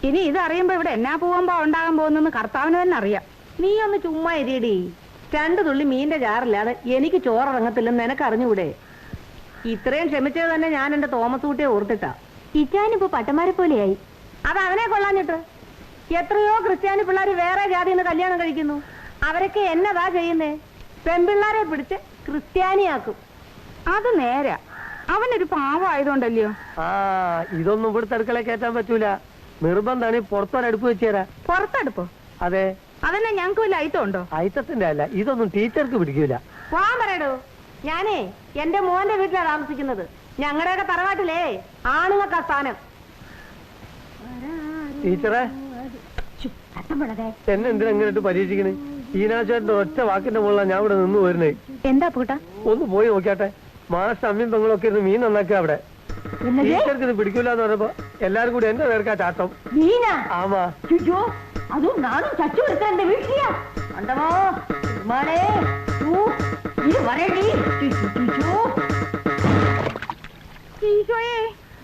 ഇനി ഇതറിയുമ്പോ ഇവിടെ എന്നാ പോകുമ്പോ ഉണ്ടാകാൻ പോകുന്നെന്ന് കർത്താവിന് തന്നെ അറിയാം. നീ ഒന്ന് ചുമ്മാ ഇരിയടി. 2 തുള്ളി മീന്റെ ചാറില്ലാതെ എനിക്ക് ചോറിറങ്ങത്തില്ലെന്ന് നിനക്ക് അറിഞ്ഞൂടെ? ഇത്രയും ക്ഷമിച്ചത് തന്നെ ഞാൻ എന്റെ തോമസ് കുട്ടിയെ ഓർത്തിട്ടാ. ഇറ്റാനിപ്പോ പട്ടമാരെ പോലെയായി. അത് അവനെ കൊള്ളാഞ്ഞിട്ട് എത്രയോ ക്രിസ്ത്യാനി പിള്ളേർ വേറെ ജാതിന്ന് കല്യാണം കഴിക്കുന്നു. അവരൊക്കെ എന്നതാ ചെയ്യുന്നേ? പെൺപിള്ളാരെ പിടിച്ച് ക്രിസ്ത്യാനിയാക്കും. അത് നേരാ. അവനൊരു പാവമായതുകൊണ്ടല്ലയോ. ഇതൊന്നും ഇവിടുത്തെ അടുക്കള കയറ്റാൻ പറ്റൂല. നിർബന്ധാണ് പുറത്തൊരടുപ്പ് വെച്ച് തരാ. പുറത്തടുപ്പോ? അതെ. അതന്നെ ഞങ്ങൾക്ക് വല്ല ഐറ്റമുണ്ടോ? ഐറ്റത്തിന്റെ അല്ല, ഇതൊന്നും ടീച്ചർക്ക് പിടിക്കൂല. പോവാൻ പറയടോ. ഞാനേ എന്റെ മോന്റെ വീട്ടിലാണ് താമസിക്കുന്നത്. ഞങ്ങളുടെയൊക്കെ തറവാട്ടിലേ ആണുങ്ങൾക്കാ സ്ഥാനം. ടീച്ചറെ, എന്നെ എന്തിനാ എങ്ങനെ പരീക്ഷിക്കണേ? ഈനാശേട്ടന്റെ ഒറ്റ വാക്കിന്റെ മുകളിലാണ് ഞാൻ ഇവിടെ നിന്ന് വരുന്നേ. എന്താ പൂട്ടാ? ഒന്ന് പോയി നോക്കിയാട്ടെ. മാഷ് അമ്മയും പെങ്ങളൊക്കെ ഇരുന്ന് മീൻ നന്നാക്കുക അവിടെ. ടീച്ചർക്ക് ഇത് പിടിക്കൂലെന്ന് പറഞ്ഞപ്പോ എല്ലാരും കൂടി എന്റെ നേർക്കാ ചാട്ടം. ആമാ. അതും നാനും ചച്ചു എടുക്കാൻ വീട്ടിലാ കണ്ടമോ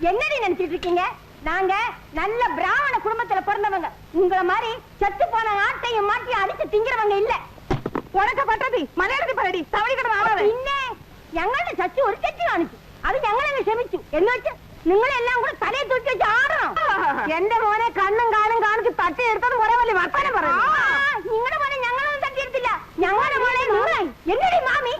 என்னடி நினைச்சிட்டு இருக்கீங்க? நாங்க நல்ல பிராமண குடும்பத்துல பிறந்தவங்க. உங்களை மாதிரி செத்து போன ஆட்டையும் மாட்டி அடிச்சு திங்கிறவங்க இல்ல. ഉണക്ക പട്ടതി മലയാളത്തിൽ പറയടി. തവളി കിടന്ന് പിന്നെ ഞങ്ങളുടെ ചച്ചു ഒരു തെറ്റ് കാണിച്ചു. അത് ഞങ്ങളെ ക്ഷമിച്ചു. എന്ന് വെച്ച് നിങ്ങളെല്ലാം കൂടെ തലയെ തൂക്കി വെച്ച് ആടണം. എന്റെ മോനെ കണ്ണും കാലും കാണിച്ച് തട്ടിയെടുത്തത് കുറെ വലിയ വർത്താനം പറയും. നിങ്ങളുടെ മോനെ ഞങ്ങളൊന്നും തട്ടിയെടുത്തില്ല. ഞങ്ങളുടെ മോനെ നൂറായി. എന്നടി മാമി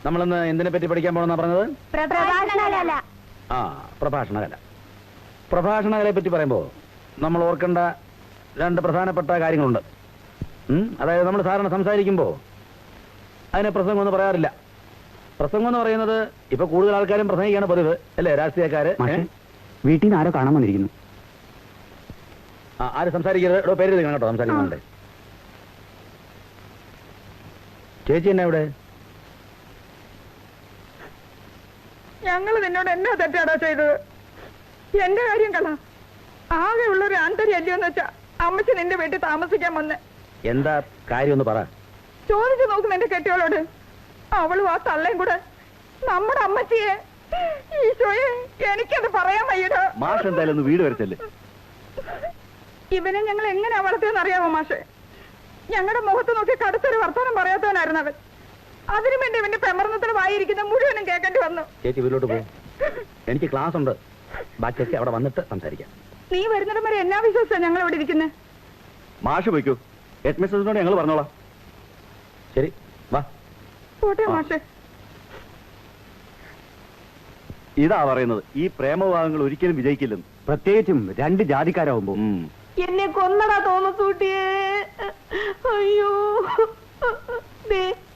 നമ്മളിന്ന് എന്തിനെ പറ്റി പഠിക്കാൻ പോണെന്നാ പറഞ്ഞത്? പ്രഭാഷണകല. പ്രഭാഷണകലയെ പറ്റി പറയുമ്പോ നമ്മൾ ഓർക്കേണ്ട 2 പ്രധാനപ്പെട്ട കാര്യങ്ങളുണ്ട്. അതായത് നമ്മൾ സാധാരണ സംസാരിക്കുമ്പോ അതിനെ പ്രസംഗം എന്ന് പറയാറില്ല. പ്രസംഗം എന്ന് പറയുന്നത് ഇപ്പൊ കൂടുതൽ ആൾക്കാരും പ്രസംഗിക്കാണ് പതിവ് അല്ലേ? രാഷ്ട്രീയക്കാര്. വീട്ടിൽ നിന്ന് ആരോ കാണാൻ വന്നിരിക്കുന്നു. ആര് സംസാരിക്കരുത്. പേര് എഴുതിക്കണം കേട്ടോ സംസാരിക്കുന്നുണ്ട്. ചേച്ചി എന്നാ ഇവിടെ? ഞങ്ങൾ നിന്നോട് എന്നാ തെറ്റാടോ ചെയ്തത്? എന്റെ കാര്യം കള. ആകെ ഉള്ളൊരു ആന്തര്യല്ലോന്ന് വെച്ചാ അമ്മച്ചി നിന്റെ വീട്ടിൽ താമസിക്കാൻ വന്ന്. എന്താ കാര്യം ഒന്ന് പറ. ചോദിച്ചു നോക്കും എന്റെ കെട്ടിയോളോട്. അവളും ആ തള്ളയും കൂടെ നമ്മുടെ അമ്മച്ചിയെ. ഈശോയെ, എനിക്കത് പറയാൻ വയ്യടോ. മാഷ് എന്തായാലും ഒന്ന് വീട് വരച്ചല്ലേ. ഇവനെ ഞങ്ങൾ എങ്ങനെ വളർത്തിയെന്ന് അറിയാമോ മാഷെ? ഞങ്ങളുടെ മുഖത്ത് നോക്കി കടുത്തൊരു വർത്തമാനം പറയാത്തവനായിരുന്നു അവൻ. അതിനു വേണ്ടി ഇവന്റെ പെമർന്നത്തിന് വായിരിക്കുന്ന മുഴുവനും കേൾക്കേണ്ടി വന്നു. ചേച്ചി വീട്ടിലോട്ട് പോകും. എനിക്ക് ക്ലാസ് ഉണ്ട്. ബാക്കിയൊക്കെ അവിടെ വന്നിട്ട് സംസാരിക്കാം. നീ വരുന്നിടം വരെ എന്നാ വിശ്വസിച്ചാ ഞങ്ങൾ ഇവിടെ ഇരിക്കുന്നത്? മാഷ് പോയിക്കോ. ഹെഡ് മിസ്സസിനോട് ഞങ്ങൾ പറഞ്ഞോളാം. ശരി, വാ. പോട്ടെ മാഷെ. ഇതാ പറയുന്നത്, ഈ പ്രേമവിവാഹങ്ങൾ ഒരിക്കലും വിജയിക്കില്ലെന്ന്. പ്രത്യേകിച്ചും 2 ജാതിക്കാരാവുമ്പോ. എന്നെ കൊന്നടാ തോമസ് കുട്ടിയെ. അയ്യോ,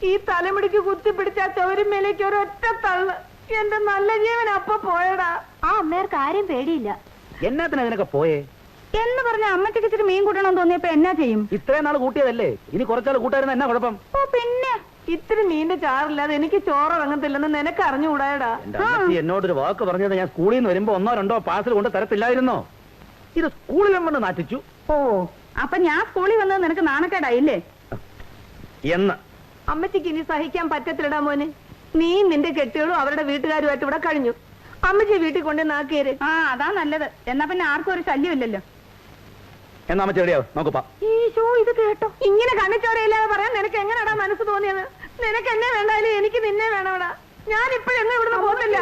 ഈ തലമുടിക്ക് കുത്തിപ്പിടിച്ച ചവരുമേലേക്ക് ഒരൊറ്റ തള്ള്. എന്റെ നല്ല ജീവൻ അപ്പൊ പോയടാ. ആ അമ്മേർക്ക് ആരും പേടിയില്ല. എന്നാത്തിന് അതിനൊക്കെ പോയേ എന്ന് പറഞ്ഞ അമ്മയ്ക്ക് ഇച്ചിരി മീൻ കൂട്ടണം തോന്നിയപ്പോ എന്നാ ചെയ്യും? ഇത്രയും നാൾ കൂട്ടിയതല്ലേ, ഇനി കുറച്ചാൾ കൂട്ടായിരുന്ന എന്നാ കുഴപ്പം? ഓ പിന്നെ ഇത്തിരി മീന്റെ ചാറില്ലാതെ എനിക്ക് ചോറിറങ്ങത്തില്ലെന്ന് നിനക്ക് അറിഞ്ഞുകൂടായടാ. എന്നോടൊരു വാക്ക് പറഞ്ഞത് ഞാൻ സ്കൂളിൽ നിന്ന് വരുമ്പോ 1 2 പാഴ്സൽ കൊണ്ട് തരത്തില്ലായിരുന്നോ? ഇത് സ്കൂളിൽ വന്ന് നാട്ടിച്ചു. ഓ, അപ്പൊ ഞാൻ സ്കൂളിൽ വന്നത് നിനക്ക് നാണക്കേടായില്ലേ? എന്ന് അമ്മച്ചിക്ക് ഇനി സഹിക്കാൻ പറ്റത്തില്ലടാ മോനെ. നീ നിന്റെ കെട്ടികളും അവരുടെ വീട്ടുകാരുമായിട്ട് ഇവിടെ കഴിഞ്ഞു. അമ്മച്ചി വീട്ടിൽ കൊണ്ട് നാക്കിയേര്. അതാ നല്ലത്. എന്നാ പിന്നെ ആർക്കും ഒരു ശല്യമില്ലല്ലോ. എന്നാ അമ്മ ചെടിയാവും നോക്കപ്പാ. ഈശോ, ഇത് കേട്ടോ? ഇങ്ങനെ കണ്ണിച്ചോരയില്ലാതെ പറയാൻ നിനക്ക് എങ്ങനെയാടാ മനസ്സ് തോന്നിയത്? നിനക്ക് എന്നെ വേണ്ടാലും എനിക്ക് നിന്നെ വേണവടാ. ഞാൻ ഇപ്പോഴെങ്ങും ഇവിടുന്ന് പോകുന്നില്ല.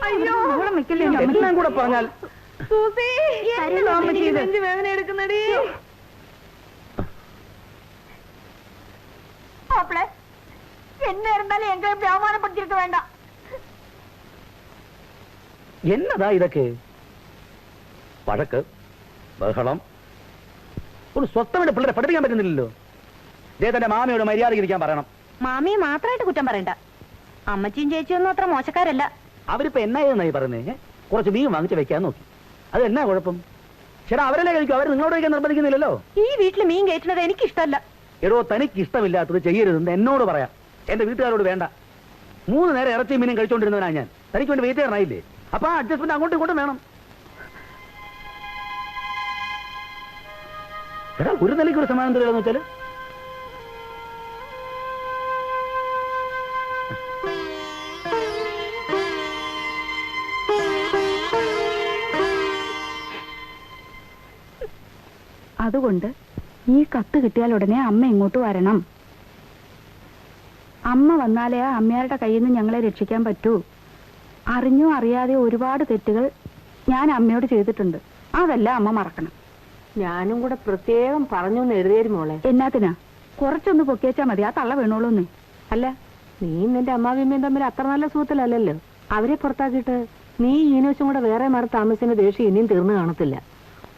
അയ്യോ, എല്ലാം കൂടെ പറഞ്ഞാൽ സൂസി, നെഞ്ച് വേദന എടുക്കുന്നടി. മാപ്പിളെ, എന്നെ இருந்தாலும் എങ്ങനെ അവമാനപ്പെടുത്തിയിട്ട് വേണ്ട. എന്നതാ ഇതൊക്കെ? വഴക്ക്, ബഹളം, ഒരു സ്വസ്ഥമായിട്ട് പിള്ളേരെ പഠിപ്പിക്കാൻ പറ്റുന്നില്ലല്ലോ. തന്റെ മാമിയോട് മര്യാദയ്ക്ക് ഇരിക്കാൻ പറയണം. മാമിയെ മാത്രമായിട്ട് കുറ്റം പറയണ്ട. അമ്മച്ചിയും ചേച്ചിയൊന്നും അത്ര മോശക്കാരല്ല. അവരിപ്പോ എന്നായിരുന്നായി പറയുന്നേ? കുറച്ച് മീൻ വാങ്ങിച്ച് വെക്കാൻ നോക്കി. അത് എന്നാ കുഴപ്പം? ചേട്ടാ അവരല്ലേ കഴിക്കും, അവർ നിങ്ങളോട് കഴിക്കാൻ നിർബന്ധിക്കുന്നില്ലല്ലോ. ഈ വീട്ടിൽ മീൻ കയറ്റുന്നത് എനിക്കിഷ്ടമല്ല. എടോ തനിക്ക് ഇഷ്ടമില്ലാത്തത് ചെയ്യരുതെന്ന് എന്നോട് പറയാം, എന്റെ വീട്ടുകാരോട് വേണ്ട. 3 നേരം ഇറച്ചി മീനും കഴിച്ചോണ്ടിരുന്നവനാ ഞാൻ. തനിക്ക് വേണ്ടി വെയിറ്റ് ചെയ്യാനായില്ലേ? അപ്പൊ ആ അഡ്ജസ്റ്റ്മെന്റ് അങ്ങോട്ടും ഇങ്ങോട്ടും വേണം. എടാ ഒരു നിലയ്ക്ക് ഒരു സമാധാനം തരില്ലെന്ന് വെച്ചാല് അതുകൊണ്ട് ഈ കത്ത് കിട്ടിയാൽ ഉടനെ അമ്മ ഇങ്ങോട്ട് വരണം. അമ്മ വന്നാലേ അമ്മയാരുടെ കയ്യിൽ നിന്ന് ഞങ്ങളെ രക്ഷിക്കാൻ പറ്റൂ. അറിഞ്ഞോ അറിയാതെ ഒരുപാട് തെറ്റുകൾ ഞാൻ അമ്മയോട് ചെയ്തിട്ടുണ്ട്. അതെല്ലാം അമ്മ മറക്കണം. ഞാനും കൂടെ പ്രത്യേകം പറഞ്ഞു എഴുതിയേരും മോളെ. എന്നാത്തിനാ? കുറച്ചൊന്ന് പൊക്കിയച്ചാ മതി, ആ തള്ള വീണോളൂന്നേ. അല്ല, നീ നിന്റെ അമ്മാവിയമ്മയും തമ്മിൽ അത്ര നല്ല സുഹൃത്തിലല്ലല്ലോ. അവരെ പുറത്താക്കിയിട്ട് നീ ഈനോശം കൂടെ വേറെ മാറി താമസിക്കുന്ന ദേഷ്യം ഇനിയും തീർന്നു കാണത്തില്ല.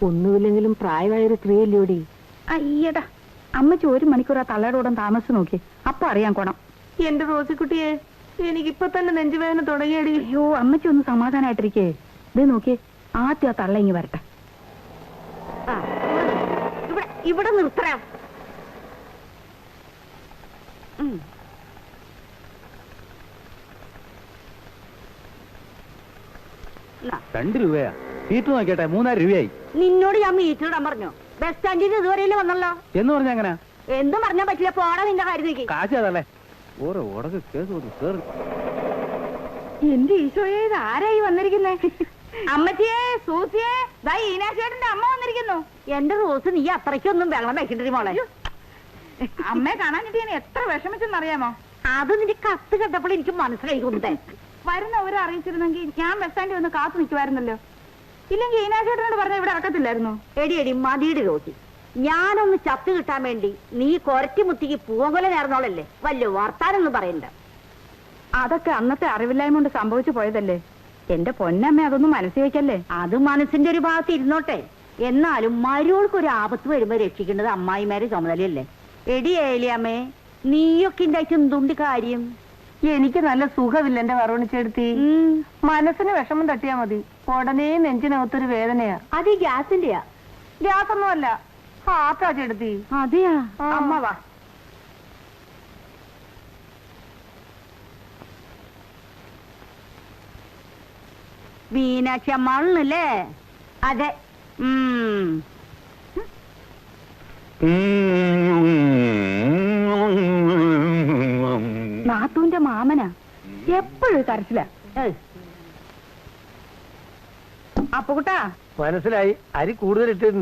ഒന്നുമില്ലെങ്കിലും പ്രായമായൊരു സ്ത്രീയല്ലോടി. അയ്യടാ, അമ്മച്ചി 1 മണിക്കൂർ ആ തള്ളയുടെ കൂടെ താമസിച്ച് നോക്കി, അപ്പൊ അറിയാൻ കോണം. എന്റെ റോസിക്കുട്ടിയെ, എനിക്കിപ്പൊ തന്നെ നെഞ്ചുവേദന തുടങ്ങിയടി. അയ്യോ, അമ്മച്ചി ഒന്ന് സമാധാനായിട്ടിരിക്കേ. ഇത് നോക്കിയേ, ആദ്യം ആ തള്ള ഇങ്ങ് വരട്ടെ. ഇവിടെ നിർത്തണം. 2 രൂപയാ. സീറ്റ് നോക്കിയട്ടെ, 3000 രൂപയായി. നിന്നോട് ഞാൻ മീറ്റിടാൻ പറഞ്ഞു. ബസ് സ്റ്റാൻഡിൽ ഇതുവരെയല്ലേ വന്നല്ലോ. എന്ന് പറഞ്ഞ അങ്ങനെ എന്തും പറഞ്ഞാൽ പറ്റില്ല. പോടാ നിന്റെ കാര്യം. കാശ് അതല്ലേ ഓരോ ഉടക്ക് കേസ്. എന്റെ ഈശോയെ, ഇത് ആരായി വന്നിരിക്കുന്നേ? അമ്മച്ചിയെ, സൂസിയെ, ദാ ഈനാശേട്ടന്റെ അമ്മ വന്നിരിക്കുന്നു. എന്റെ റോസ്, നീ അത്രയ്ക്കൊന്നും വെള്ളം വെക്കണ്ടേ മോളെ. അമ്മയെ കാണാനിട്ട് ഞാൻ എത്ര വിഷമിച്ചെന്നറിയാമോ? അത് നിന്റെ കത്ത് കേട്ടപ്പോൾ എനിക്ക് മനസ്സിലായി കൊണ്ടേ. വരുന്നവരെ അറിയിച്ചിരുന്നെങ്കിൽ ഞാൻ ബസ് സ്റ്റാൻഡിൽ വന്ന് കാത്തു നിൽക്കുമായിരുന്നല്ലോ. ഇല്ലെങ്കിൽ ഈനാശേട്ടനോട് പറഞ്ഞ ഇവിടെ ഇറക്കത്തില്ലായിരുന്നു. എടി മതിയുടെ റോസി, ഞാനൊന്ന് ചത്ത് കിട്ടാൻ വേണ്ടി നീ കൊരറ്റി മുത്തിക്ക് പൂവകൊല നേർന്നോളല്ലേ. വല്ല വർത്താനൊന്നും പറയണ്ട. അതൊക്കെ അന്നത്തെ അറിവില്ലായ്മ കൊണ്ട് സംഭവിച്ചു പോയതല്ലേ. എന്റെ പൊന്നമ്മ അതൊന്നും മനസ്സിൽ വെക്കല്ലേ. അത് മനസ്സിന്റെ ഒരു ഭാഗത്ത് ഇരുന്നോട്ടെ. എന്നാലും മരുവൾക്ക് ഒരു ആപത്ത് വരുമ്പോ രക്ഷിക്കേണ്ടത് അമ്മായിമാരെ ചുമതലയല്ലേ. എടി ഏലിയമ്മേ, നീയൊക്കെ ഉണ്ടായിട്ട് എന്തുണ്ട് കാര്യം? എനിക്ക് നല്ല സുഖമില്ല എന്റെ വറുണിച്ചെടുത്തി. മനസ്സിന് വിഷമം തട്ടിയാ മതി, ഉടനെ നെഞ്ചിനകത്തൊരു വേദനയാ. അത് ഈ ഗ്യാസിന്റെയാ. ഗ്യാസ് ഒന്നുമല്ല, ഹാർട്ടാ ചെടുത്തി. അതെയാ? അമ്മ വാ. മീനാക്ഷി അമ്മാളല്ലേ? അതെ. നാത്തൂന്റെ മാമനാ, എപ്പോഴും കരച്ചില്ല. അപ്പുകുട്ടാ, മനസ്സിലായി, അരി കൂടുതൽ ഇട്ടിട്ടുണ്ട്.